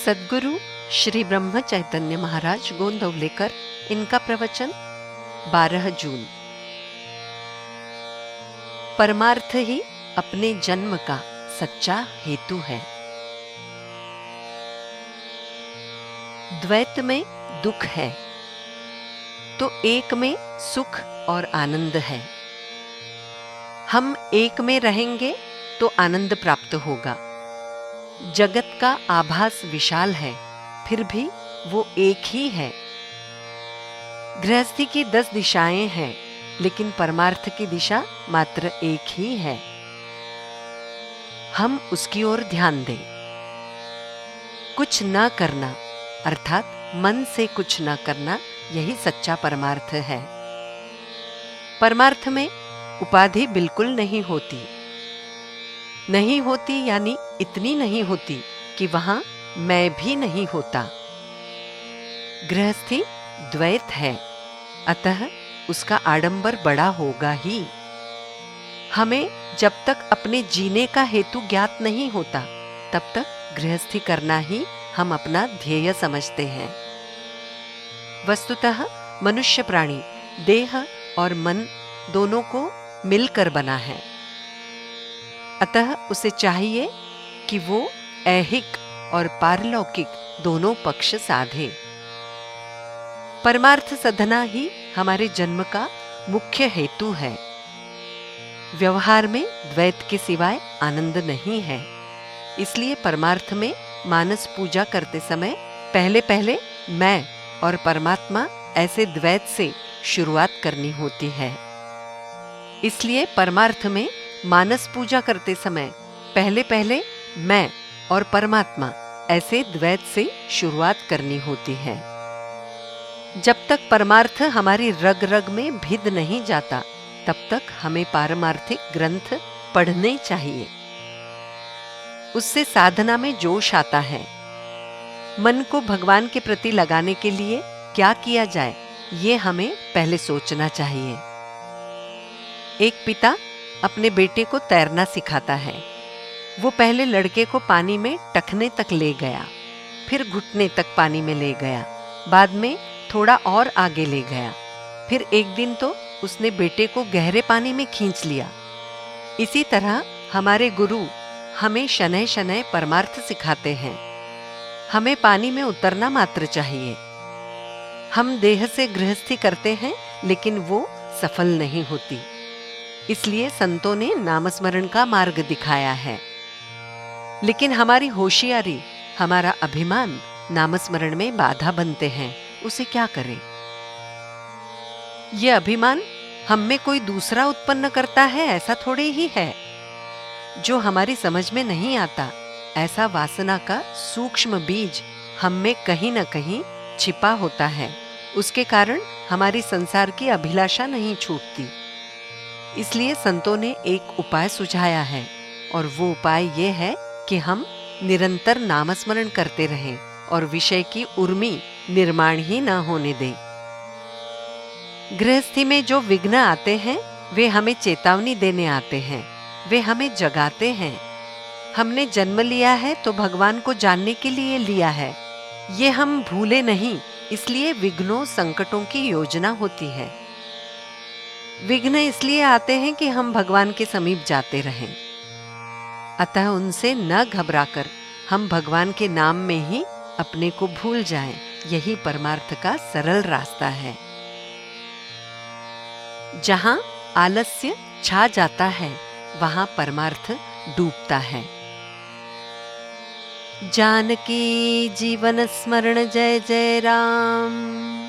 सद्गुरु श्री ब्रह्म चैतन्य महाराज गोंदवलेकर, इनका प्रवचन 12 जून। परमार्थ ही अपने जन्म का सच्चा हेतु है। द्वैत में दुख है तो एक में सुख और आनंद है। हम एक में रहेंगे तो आनंद प्राप्त होगा। जगत का आभास विशाल है, फिर भी वो एक ही है। गृहस्थी की 10 दिशाएं हैं, लेकिन परमार्थ की दिशा मात्र एक ही है। हम उसकी ओर ध्यान दें। कुछ न करना अर्थात मन से कुछ न करना, यही सच्चा परमार्थ है। परमार्थ में उपाधि बिल्कुल नहीं होती यानी इतनी नहीं होती कि वहां मैं भी नहीं होता। गृहस्थी द्वैत है, अतः उसका आडंबर बड़ा होगा ही। हमें जब तक अपने जीने का हेतु ज्ञात नहीं होता, तब तक गृहस्थी करना ही हम अपना ध्येय समझते हैं। वस्तुतः मनुष्य प्राणी देह और मन दोनों को मिलकर बना है, अतः उसे चाहिए कि वो ऐहिक और पारलौकिक दोनों पक्ष साधे। परमार्थ साधना ही हमारे जन्म का मुख्य हेतु है। व्यवहार में द्वैत के सिवाय आनंद नहीं है, इसलिए परमार्थ में मानस पूजा करते समय पहले मैं और परमात्मा ऐसे द्वैत से शुरुआत करनी होती है। इसलिए परमार्थ में मानस पूजा करते समय पहले मैं और परमात्मा ऐसे द्वैत से शुरुआत करनी होती है। जब तक परमार्थ हमारी रग रग में भिद नहीं जाता, तब तक हमें पारमार्थिक ग्रंथ पढ़ने चाहिए। उससे साधना में जोश आता है। मन को भगवान के प्रति लगाने के लिए क्या किया जाए, ये हमें पहले सोचना चाहिए। एक पिता अपने बेटे को तैरना सिखाता है। वो पहले लड़के को पानी में टखने तक ले गया, फिर घुटने तक पानी में ले गया, बाद में थोड़ा और आगे ले गया, फिर एक दिन तो उसने बेटे को गहरे पानी में खींच लिया। इसी तरह हमारे गुरु हमें शनैः शनैः परमार्थ सिखाते हैं। हमें पानी में उतरना मात्र चाहिए। हम देह से गृहस्थी करते हैं, लेकिन वो सफल नहीं होती। इसलिए संतों ने नामस्मरण का मार्ग दिखाया है। लेकिन हमारी होशियारी, हमारा अभिमान नामस्मरण में बाधा बनते हैं। उसे क्या करें? यह अभिमान हम में कोई दूसरा उत्पन्न करता है, ऐसा थोड़े ही है। जो हमारी समझ में नहीं आता, ऐसा वासना का सूक्ष्म बीज हम में कहीं न कहीं छिपा होता है। उसके कारण हमारी संसार की अभिलाषा नहीं छूटती। इसलिए संतों ने एक उपाय सुझाया है, और वो उपाय ये है कि हम निरंतर नामस्मरण करते रहें और विषय की उर्मी निर्माण ही न होने दें। गृहस्थी में जो विघ्न आते हैं, वे हमें चेतावनी देने आते हैं, वे हमें जगाते हैं। हमने जन्म लिया है तो भगवान को जानने के लिए लिया है, ये हम भूले नहीं। इसलिए विघ्नों संकटों की योजना होती है। विघ्न इसलिए आते हैं कि हम भगवान के समीप जाते रहें। अतः उनसे न घबराकर हम भगवान के नाम में ही अपने को भूल जाएं। यही परमार्थ का सरल रास्ता है। जहां आलस्य छा जाता है, वहां परमार्थ डूबता है। जानकी जीवन स्मरण जय जय राम।